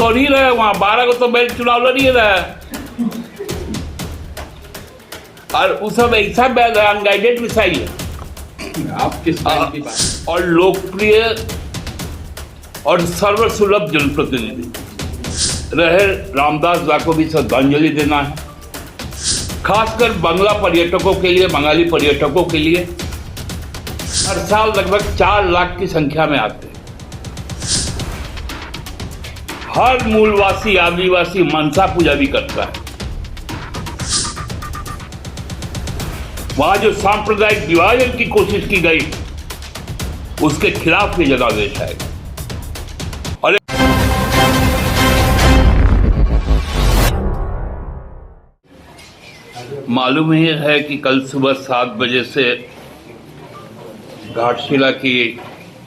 दौड़ ही रहे, वहां 12 को तो बैल चुनाव लड़ ही रहे, और उस सब ऐसा बैल है, अनगाइडेड मिसाइल है। आप किस बैल की बात? और लोकप्रिय और सर्वसुलभ जनप्रतिनिधि रहे रामदास दा को भी श्रद्धांजलि देना है, खासकर बांग्ला पर्यटकों के लिए, बंगाली पर्यटकों के लिए। हर साल लगभग 4 लाख की संख्या में आते हैं। हर मूलवासी आदिवासी मनसा पूजा भी करता है। वहां जो सांप्रदायिक विभाजन की कोशिश की गई, उसके खिलाफ ये जनादेश आएगा। और मालूम ही है कि कल सुबह 7 बजे से घाटशिला की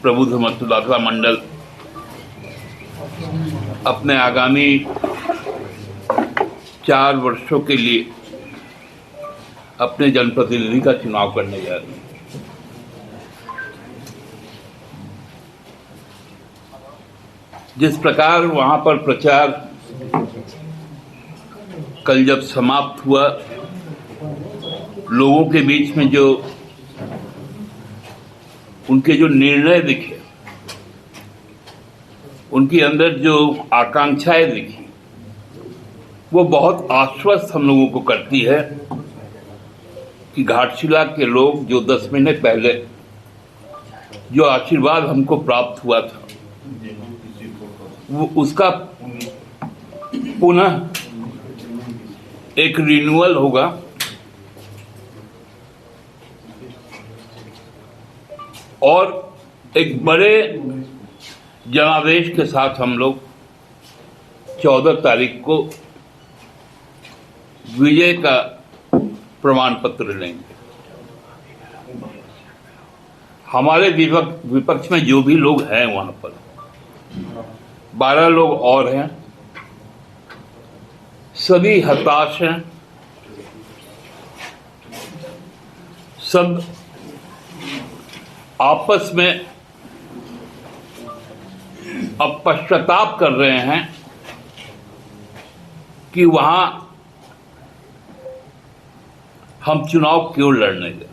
प्रबुद्ध मतदाता मंडल अपने आगामी 4 वर्षों के लिए अपने जनप्रतिनिधि का चुनाव करने जा रहे हैं। जिस प्रकार वहां पर प्रचार कल जब समाप्त हुआ, लोगों के बीच में जो उनके जो निर्णय दिखे, उनके अंदर जो आकांक्षाएं दिखी, वो बहुत आश्वस्त हम लोगों को करती है कि घाटशिला के लोग जो 10 महीने पहले जो आशीर्वाद हमको प्राप्त हुआ था, वो उसका पुनः एक रिन्यूअल होगा। और एक बड़े जनादेश के साथ हम लोग 14 तारीख को विजय का प्रमाण पत्र लेंगे। हमारे विपक्ष में जो भी लोग हैं, वहां पर 12 लोग और हैं, सभी हताश हैं, सब आपस में अब पश्चाताप कर रहे हैं कि वहां हम चुनाव क्यों लड़ने गए,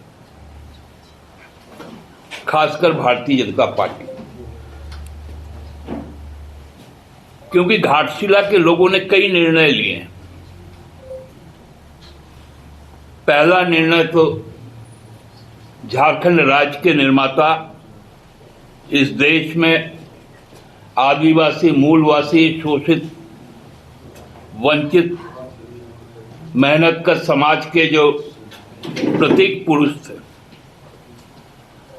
खासकर भारतीय जनता पार्टी। क्योंकि घाटशिला के लोगों ने कई निर्णय लिए हैं। पहला निर्णय तो झारखंड राज्य के निर्माता, इस देश में आदिवासी, मूलवासी, शोषित, वंचित, मेहनत कर समाज के जो प्रतीक पुरुष थे,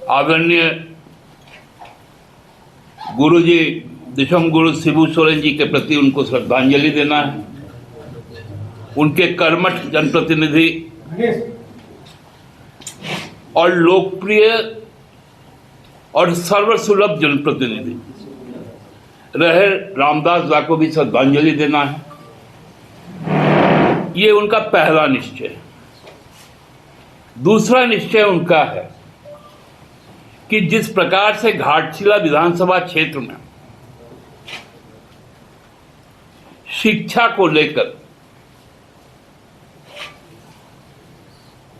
आदरणीय गुरुजी दिशम गुरु शिबू सोरेन जी के प्रति उनको श्रद्धांजलि देना है। उनके कर्मठ जनप्रतिनिधि और लोकप्रिय और सर्वसुलभ जनप्रतिनिधि रहे रामदास दा को भी श्रद्धांजलि देना है। ये उनका पहला निश्चय है। दूसरा निश्चय उनका है कि जिस प्रकार से घाटशिला विधानसभा क्षेत्र में शिक्षा को लेकर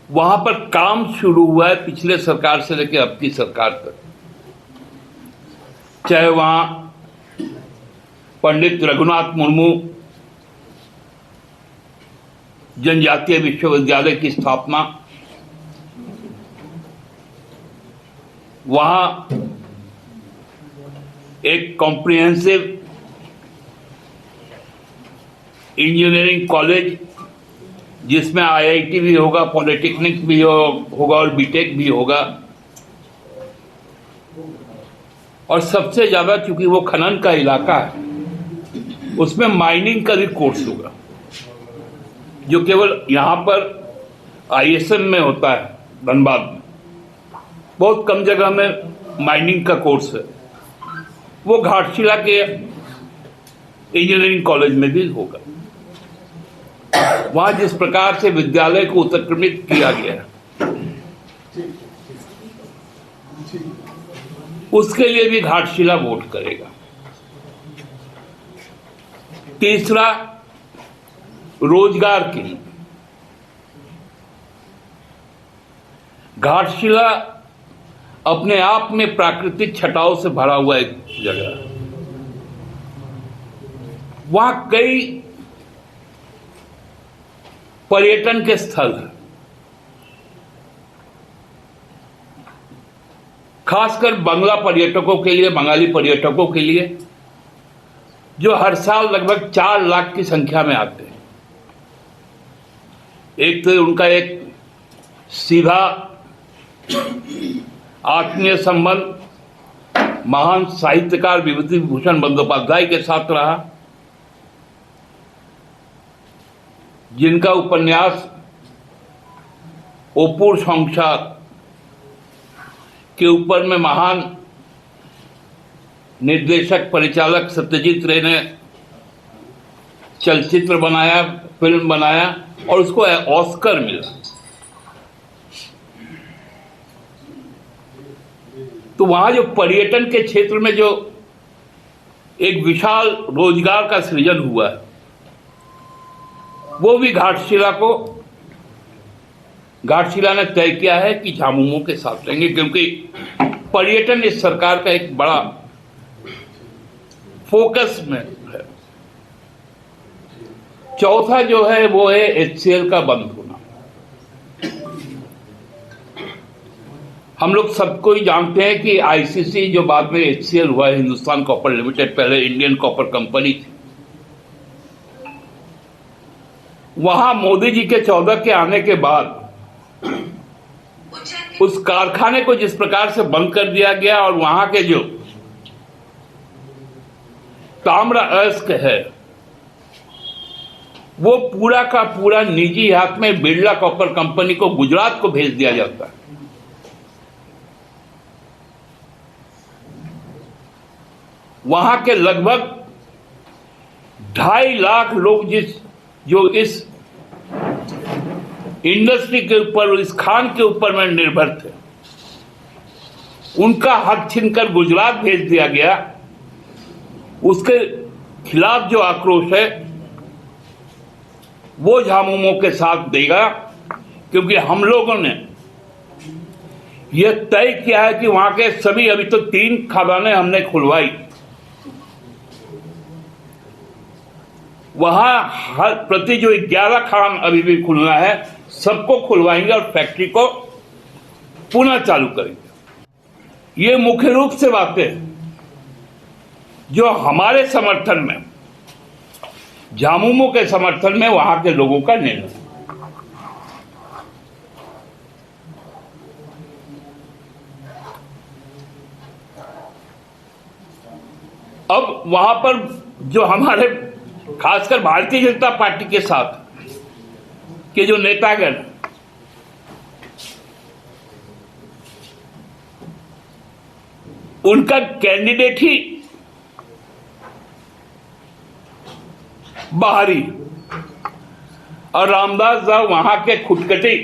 वहां पर काम शुरू हुआ है, पिछले सरकार से लेकर अब की सरकार तक, चाहे वहां पंडित रघुनाथ मुर्मू जनजातीय विश्वविद्यालय की स्थापना, वहां एक कॉम्प्रिहेंसिव इंजीनियरिंग कॉलेज जिसमें आईआईटी भी होगा, पॉलिटेक्निक भी होगा और बीटेक भी होगा, और सबसे ज्यादा चूंकि वो खनन का इलाका है, उसमें माइनिंग का भी कोर्स होगा, जो केवल यहां पर आईएसएम में होता है, धनबाद में बहुत कम जगह में माइनिंग का कोर्स है। वो घाटशिला के इंजीनियरिंग कॉलेज में भी होगा। वहां जिस प्रकार से विद्यालय को उत्क्रमित किया गया, उसके लिए भी घाटशिला वोट करेगा। तीसरा, रोजगार के लिए। घाटशिला अपने आप में प्राकृतिक छटाओं से भरा हुआ एक जगह है। वहां कई पर्यटन के स्थल हैं, खासकर बंगला पर्यटकों के लिए, बंगाली पर्यटकों के लिए, जो हर साल लगभग 4 लाख की संख्या में आते हैं। एक तो उनका एक सीधा आत्मीय संबंध महान साहित्यकार विभूति भूषण बंदोपाध्याय के साथ रहा, जिनका उपन्यास ओपुर संसार के ऊपर में महान निर्देशक परिचालक सत्यजीत रे ने चलचित्र बनाया, फिल्म बनाया और उसको ऑस्कर मिला। तो वहां जो पर्यटन के क्षेत्र में जो एक विशाल रोजगार का सृजन हुआ है, वो भी घाटशिला ने तय किया है कि झामुमो के साथ रहेंगे, क्योंकि पर्यटन इस सरकार का एक बड़ा फोकस में है। चौथा जो है वो है HCL का बंद होना। हम लोग सबको ही जानते हैं कि ICC जो बाद में HCL हुआ है, हिंदुस्तान कॉपर लिमिटेड, पहले इंडियन कॉपर कंपनी थी, वहां मोदी जी के 14 के आने के बाद उस कारखाने को जिस प्रकार से बंद कर दिया गया और वहां के जो ताम्र अयस्क है वो पूरा का पूरा निजी हाथ में बिरला कॉपर कंपनी को गुजरात को भेज दिया जाता है। वहां के लगभग 2.5 लाख लोग जो इस इंडस्ट्री के ऊपर, इस खान के ऊपर में निर्भर थे, उनका हक छीनकर गुजरात भेज दिया गया। उसके खिलाफ जो आक्रोश है वो झामुमो के साथ देगा, क्योंकि हम लोगों ने यह तय किया है कि वहां के सभी, अभी तो 3 खदानें हमने खुलवाई, वहां हर प्रति जो 11 खान अभी भी खुलना है, सबको खुलवाएंगे और फैक्ट्री को पुनः चालू करेंगे। ये मुख्य रूप से बातें जो हमारे समर्थन में, झामुमो के समर्थन में वहां के लोगों का निर्णय। अब वहां पर जो हमारे खासकर भारतीय जनता पार्टी के साथ के जो नेतागण, उनका कैंडिडेट ही बाहरी, और रामदास दास वहां के खुटकटी,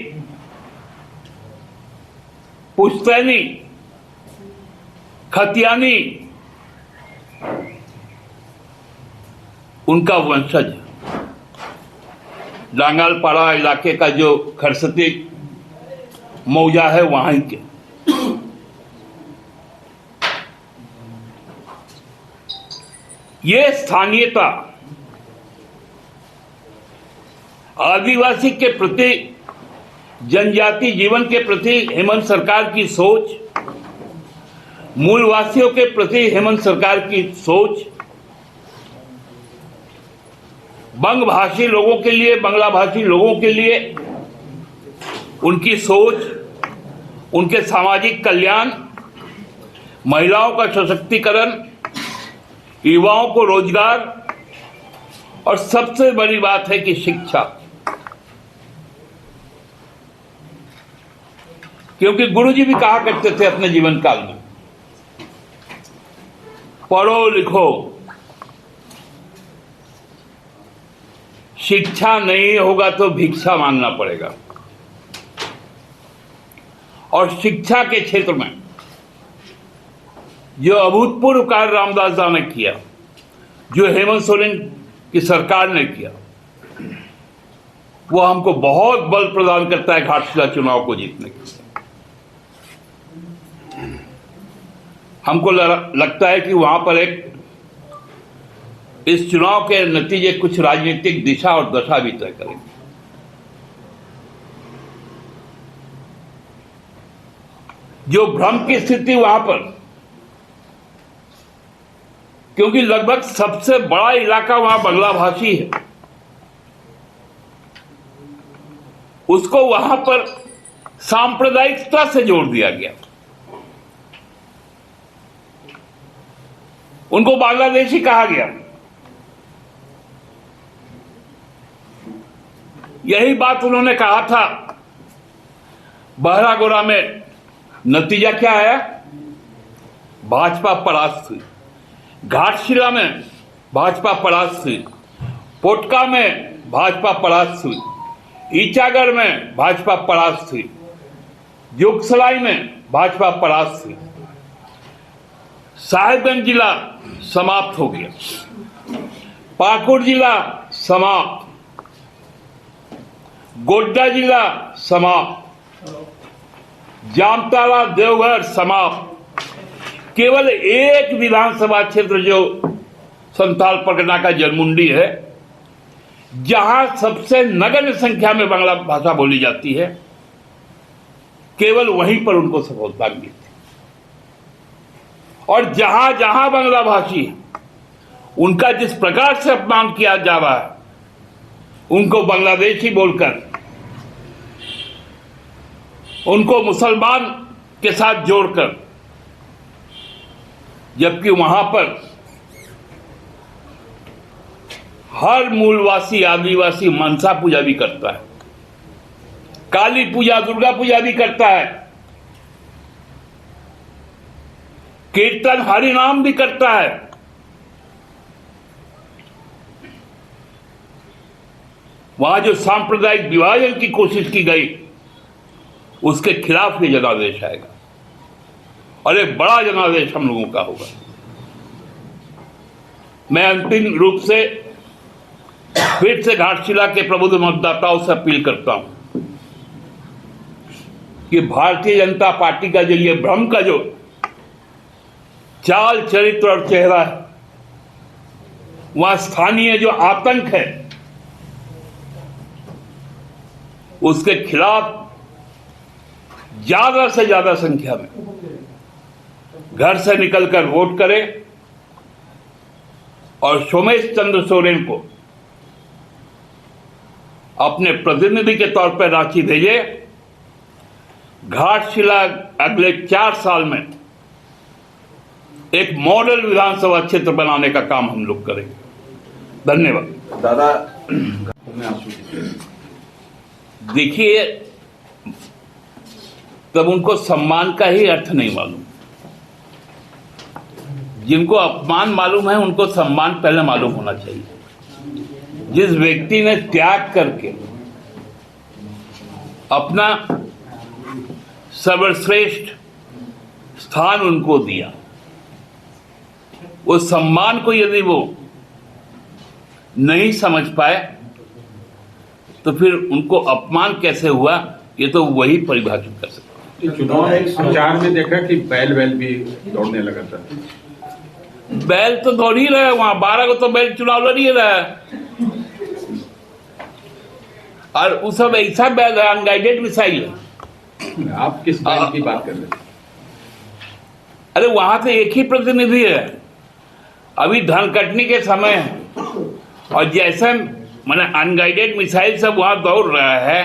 पुश्तैनी, खतियानी उनका वंशज। डांगालपाड़ा इलाके का जो खरसती मौजा है वहां के। ये स्थानीयता, आदिवासी के प्रति, जनजाति जीवन के प्रति हेमंत सरकार की सोच, मूलवासियों के प्रति हेमंत सरकार की सोच, बंग भाषी लोगों के लिए, बंगला भाषी लोगों के लिए उनकी सोच, उनके सामाजिक कल्याण, महिलाओं का सशक्तिकरण, युवाओं को रोजगार, और सबसे बड़ी बात है कि शिक्षा। क्योंकि गुरुजी भी कहा करते थे अपने जीवन काल में, पढ़ो लिखो, शिक्षा नहीं होगा तो भिक्षा मांगना पड़ेगा। और शिक्षा के क्षेत्र में जो अभूतपूर्व कार्य रामदास दास ने किया, जो हेमंत सोरेन कि सरकार ने किया, वो हमको बहुत बल प्रदान करता है घाटशिला चुनाव को जीतने के लिए। हमको लगता है कि वहां पर इस चुनाव के नतीजे कुछ राजनीतिक दिशा और दशा भी तय करेंगे। जो भ्रम की स्थिति वहां पर, क्योंकि लगभग सबसे बड़ा इलाका वहां बांग्ला भाषी है, उसको वहां पर सांप्रदायिकता से जोड़ दिया गया। उनको बांग्लादेशी कहा गया। यही बात उन्होंने कहा था बहरागोड़ा में। नतीजा क्या आया? भाजपा परास्त हुई। घाटशिला में भाजपा परास्त हुई। पोटका में भाजपा परास्त हुई। ईचागढ़ में भाजपा परास्त हुई। जोगसलाई में भाजपा परास्त हुई। साहिबगंज जिला समाप्त हो गया। पाकुड़ जिला समाप्त। गोड्डा जिला समाप्त। जामताड़ा देवघर समाप्त। केवल एक विधानसभा क्षेत्र जो संथाल परगना का जलमुंडी है, जहां सबसे नगण्य संख्या में बांग्ला भाषा बोली जाती है, केवल वहीं पर उनको सफलता मिली थी। और जहां जहां बांग्ला भाषी है, उनका जिस प्रकार से अपमान किया जा रहा है, उनको बांग्लादेशी बोलकर, उनको मुसलमान के साथ जोड़कर, जबकि वहां पर हर मूलवासी आदिवासी मनसा पूजा भी करता है, काली पूजा, दुर्गा पूजा भी करता है, कीर्तन हरिनाम भी करता है। वहां जो सांप्रदायिक विभाजन की कोशिश की गई, उसके खिलाफ ये जनादेश आएगा और एक बड़ा जनादेश हम लोगों का होगा। मैं अंतिम रूप से फिर से घाटशिला के प्रबुद्ध मतदाताओं से अपील करता हूं कि भारतीय जनता पार्टी का जो ये भ्रम का जो चाल चरित्र और चेहरा है, वहां स्थानीय जो आतंक है, उसके खिलाफ ज्यादा से ज्यादा संख्या में घर से निकलकर वोट करें और सोमेश चंद्र सोरेन को अपने प्रतिनिधि के तौर पर रांची भेजे। घाटशिला अगले 4 साल में एक मॉडल विधानसभा क्षेत्र बनाने का काम हम लोग करेंगे। धन्यवाद। दादा, देखिए, तब उनको सम्मान का ही अर्थ नहीं मालूम। जिनको अपमान मालूम है, उनको सम्मान पहले मालूम होना चाहिए। जिस व्यक्ति ने त्याग करके अपना सर्वश्रेष्ठ स्थान उनको दिया, वो सम्मान को यदि वो नहीं समझ पाए, तो फिर उनको अपमान कैसे हुआ, ये तो वही परिभाषित कर सकते। चुनाव प्रचार में देखा कि बैल भी दौड़ने लगा था। बैल तो दौड़ ही रहा है, वहां 12 को तो बैल चुनाव लड़ ही रहा है। और उस सब ऐसा बैल है, अनगाइडेड मिसाइल है। आप किस बैल की बात कर रहे हैं? अरे वहां तो एक ही प्रतिनिधि है। अभी धनकटनी के समय है और जैसे मैंने अनगाइडेड मिसाइल सब वहां दौड़ रहा है,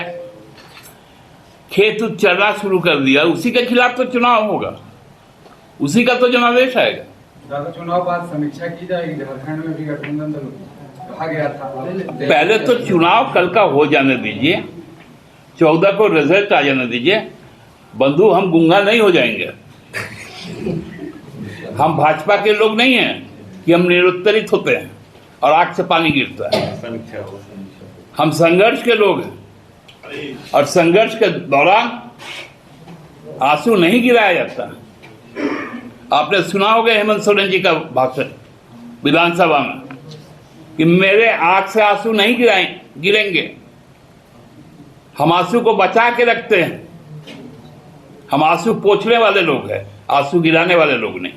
खेत चलना शुरू कर दिया, उसी के खिलाफ तो चुनाव होगा, उसी का तो जनादेश आएगा। दादा, चुनाव बाद समीक्षा की जाएगी। झारखंड में भी गठबंधन कहा गया था। पहले तो चुनाव कल का हो जाने दीजिए, 14 को रिजल्ट आ जाने दीजिए। बंधु, हम गुंगा नहीं हो जाएंगे। हम भाजपा के लोग नहीं हैं कि हम निरुत्तरित होते हैं और आंख से पानी गिरता है। हम संघर्ष के लोग हैं और संघर्ष के दौरान आंसू नहीं गिराया जाता। आपने सुना होगा हेमंत सोरेन जी का भाषण विधानसभा में, कि मेरे आंख से आंसू नहीं गिरेंगे। हम आंसू को बचा के रखते हैं। हम आंसू पोंछने वाले लोग हैं, आंसू गिराने वाले लोग नहीं।